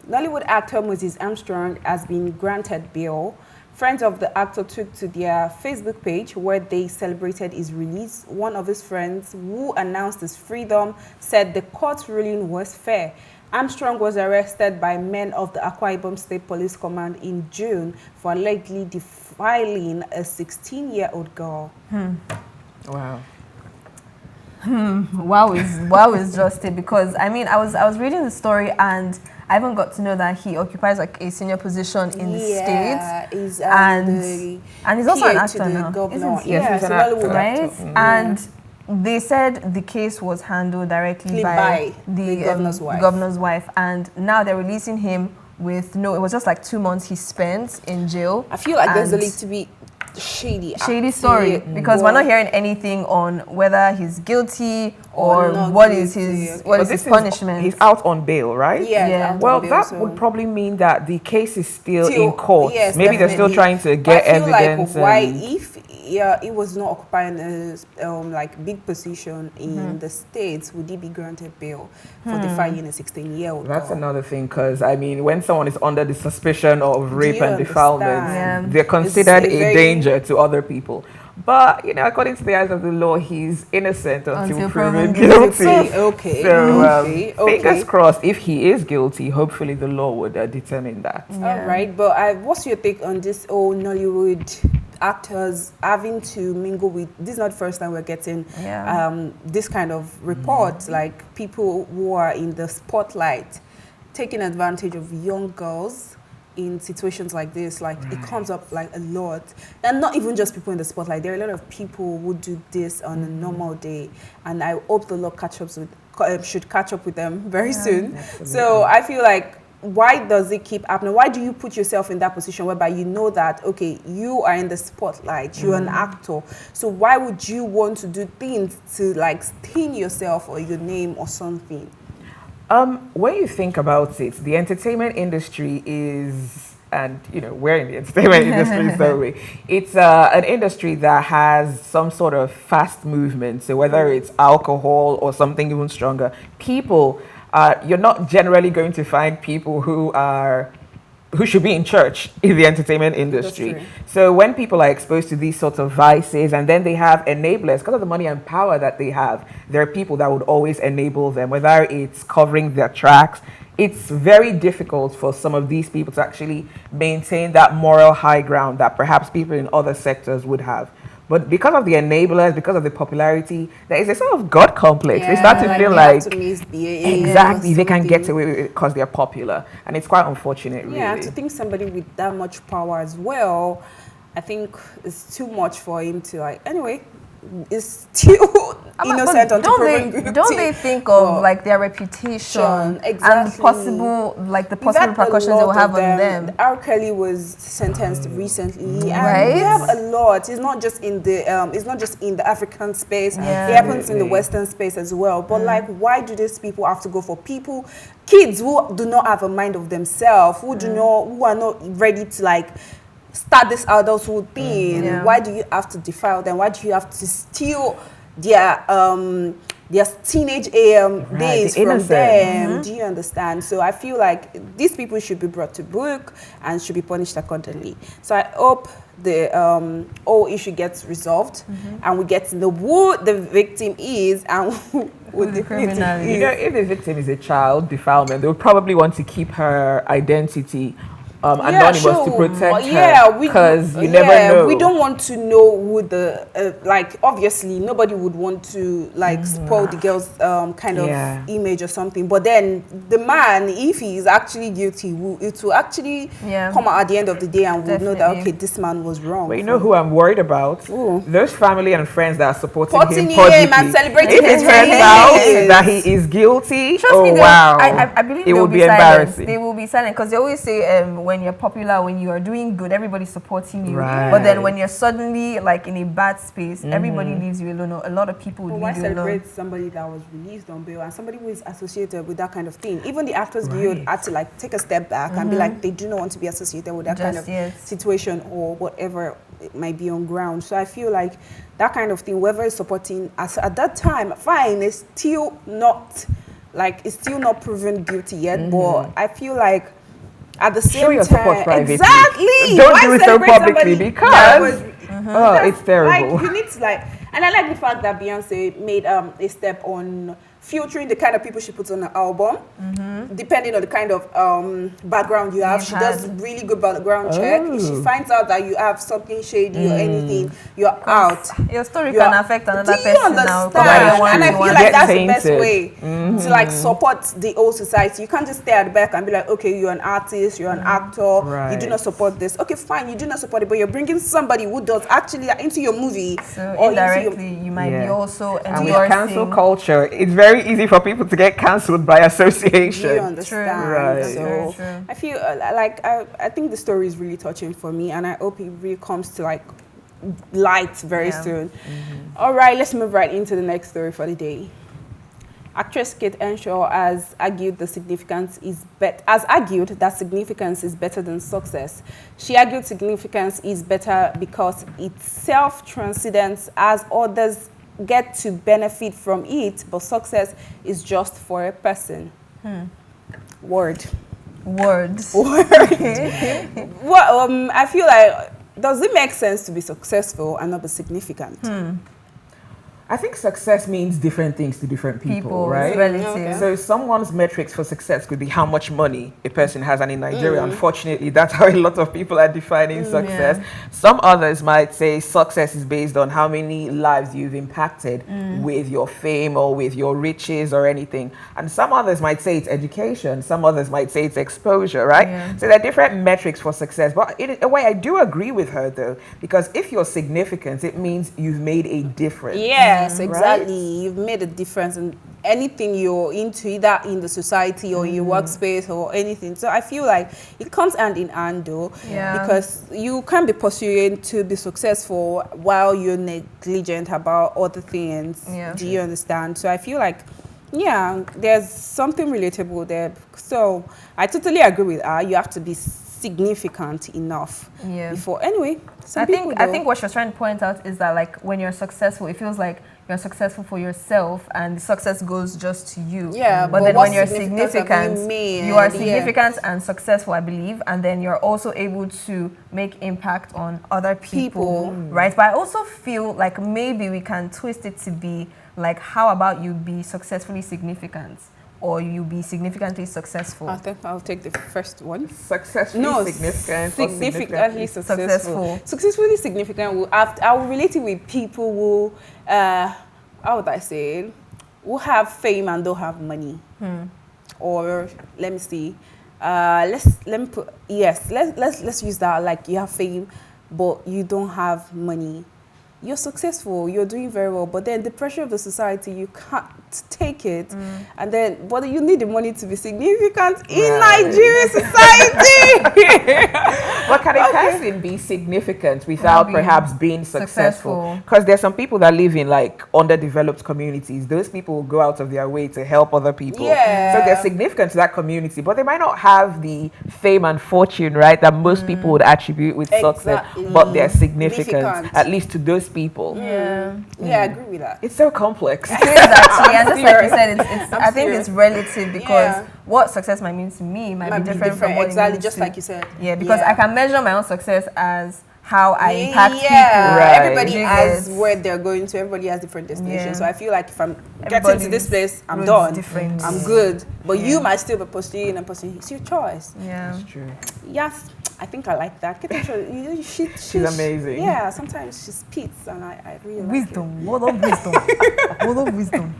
Nollywood actor Moses Armstrong has been granted bail. Friends of the actor took to their Facebook page where they celebrated his release. One of his friends, who announced his freedom, said the court ruling was fair. Armstrong was arrested by men of the Akwa Ibom State Police Command in June for allegedly defiling a 16-year-old girl. Wow. Wow is just it, because I mean I was reading the story and I even got to know that he occupies like a senior position in the state, He's, and he's also an actor now, governor. isn't he? Yes, he's an actor. Right? And they said the case was handled directly by the governor's wife, and now they're releasing him with it was just like 2 months he spent in jail. I feel like there's a little bit shady story, because we're not hearing anything on whether he's guilty or what is his punishment. He's out on bail, right? Yeah. Well, that would probably mean that the case is still in court. Yes, maybe they're still trying to get evidence. Like, if he was not occupying a like big position in the States, would he be granted bail for defying a 16-year-old? That's another thing, because I mean, when someone is under the suspicion of rape and defilement, they're considered a danger to other people. But you know, according to the eyes of the law, he's innocent until proven guilty. Okay. Fingers crossed. If he is guilty, hopefully the law would determine that. All right, but what's your take on this old Nollywood actors having to mingle with? This is not the first time we're getting this kind of reports, like people who are in the spotlight taking advantage of young girls in situations like this. Like it comes up like a lot, and not even just people in the spotlight. There are a lot of people who do this on a normal day, and I hope the law should catch up with them very soon. Absolutely. So I feel like, why does it keep happening? Why do you put yourself in that position whereby you know that, okay, you are in the spotlight, you're an actor, so why would you want to do things to like stain yourself or your name or something? When you think about it, the entertainment industry is, and you know, we're in the entertainment industry, so it's an industry that has some sort of fast movement. So whether it's alcohol or something even stronger, people, you're not generally going to find people who should be in church in the entertainment industry. So when people are exposed to these sorts of vices, and then they have enablers, because of the money and power that they have, there are people that would always enable them, whether it's covering their tracks. It's very difficult for some of these people to actually maintain that moral high ground that perhaps people in other sectors would have. But because of the enablers, because of the popularity, there is a sort of God complex. They start to feel like exactly they can get away with it because they're popular, and it's quite unfortunate. Really. Yeah, to think somebody with that much power as well, I think it's too much for him to like. Anyway, is still innocent until proven guilty. Don't they think of like their reputation and possible repercussions they will have on them? R. Kelly was sentenced recently, and we have a lot. It's not just in the African space. It happens in the Western space as well. But like, why do these people have to go for kids who do not have a mind of themselves, who are not ready to like start this adulthood thing? Why do you have to defile them? Why do you have to steal their teenage days from them? Do you understand? So I feel like these people should be brought to book and should be punished accordingly. So I hope the whole issue gets resolved and we get to know who the victim is and who the criminal is. You know, if the victim is a child defilement, they would probably want to keep her identity anonymous to protect her, because you never know. We don't want to know who the obviously nobody would want to like spoil the girl's kind of image or something, but then the man, if he is actually guilty, it will actually come out at the end of the day, and we'll know that, okay, this man was wrong. But you know who I'm worried about? Those family and friends that are supporting him and celebrating if it turns out that he is guilty, I believe it would be embarrassing. They will be silent, because they always say when you're popular, when you are doing good, everybody's supporting you. But then when you're suddenly like in a bad space, everybody leaves you alone. A lot of people would leave you alone. Why celebrate somebody that was released on bail and somebody who is associated with that kind of thing? Even the Actors Guild had to like take a step back and be like, they do not want to be associated with that kind of situation or whatever it might be on ground. So I feel like that kind of thing, whoever is supporting us at that time, fine, is still not like it's still not proven guilty yet, but I feel like at the same Show your support time, privately. exactly. Don't Why do it so celebrate publicly somebody because that it's terrible. Like you need to like, and I like the fact that Beyonce made a step on filtering the kind of people she puts on her album, depending on the kind of background you have. She does really good background check. If she finds out that you have something shady or anything, you're out. Your story can affect another person now. And I feel like that's the best way to like support the whole society. You can't just stay at the back and be like, okay, you're an artist, you're an actor, you do not support this. Okay, fine, you do not support it, but you're bringing somebody who does actually into your movie. So indirectly, you might be also endorsing. And with cancel culture, it's very easy for people to get cancelled by association. You understand? Right. So I feel like I think the story is really touching for me, and I hope it really comes to like light very soon. All right, let's move right into the next story for the day. Actress Kate Henshaw has argued that significance is better than success. She argued significance is better because it's self-transcendent, as others get to benefit from it, but success is just for a person. Words. Well, I feel like, does it make sense to be successful and not be significant? I think success means different things to different people, right? Relative. So someone's metrics for success could be how much money a person has, and in Nigeria, unfortunately, that's how a lot of people are defining success. Some others might say success is based on how many lives you've impacted with your fame or with your riches or anything. And some others might say it's education. Some others might say it's exposure, right? So there are different metrics for success. But in a way, I do agree with her, though, because if you're significant, it means you've made a difference. Yes, exactly. Right? You've made a difference in anything you're into, either in the society or your workspace or anything. So I feel like it comes hand in hand, though, because you can't be pursuing to be successful while you're negligent about other things. Do you understand? So I feel like, there's something relatable there. So I totally agree with her. You have to be significant enough before. Anyway, I think what she was trying to point out is that, like, when you're successful, it feels like you're successful for yourself and the success goes just to you. But then when you're significant, you are significant and successful, I believe, and then you're also able to make impact on other people. Right? But I also feel like maybe we can twist it to be like, how about you be successfully significant? Or you be significantly successful? I think I'll take the first one. Significantly successful. Successfully significant. I will relate it with people who, how would I say it? Who have fame and don't have money. Or let me see. Let's use that. Like, you have fame, but you don't have money. You're successful, you're doing very well, but then the pressure of the society, you can't take it. And then, but you need the money to be significant in Nigerian society. But can a person be significant without perhaps being successful? Because there's some people that live in like underdeveloped communities. Those people will go out of their way to help other people. So they're significant to that community, but they might not have the fame and fortune, right, that most people would attribute with success. But they're significant, at least to those people. I agree with that. It's so complex. It is actually, and just like you said, I think it's relative, because what success might mean to me might be different from what exactly, just like you said. Because I can measure my own success as how I impact people. Everybody has where they're going to. Everybody has different destinations. So I feel like if I'm getting to this place, I'm done. I'm good. But you might still be pursuing and pursuing. It's your choice. That's true. Yes, I think I like that. She's amazing. Yeah, sometimes she spits, and I really wisdom. Like it. What of wisdom? What of wisdom?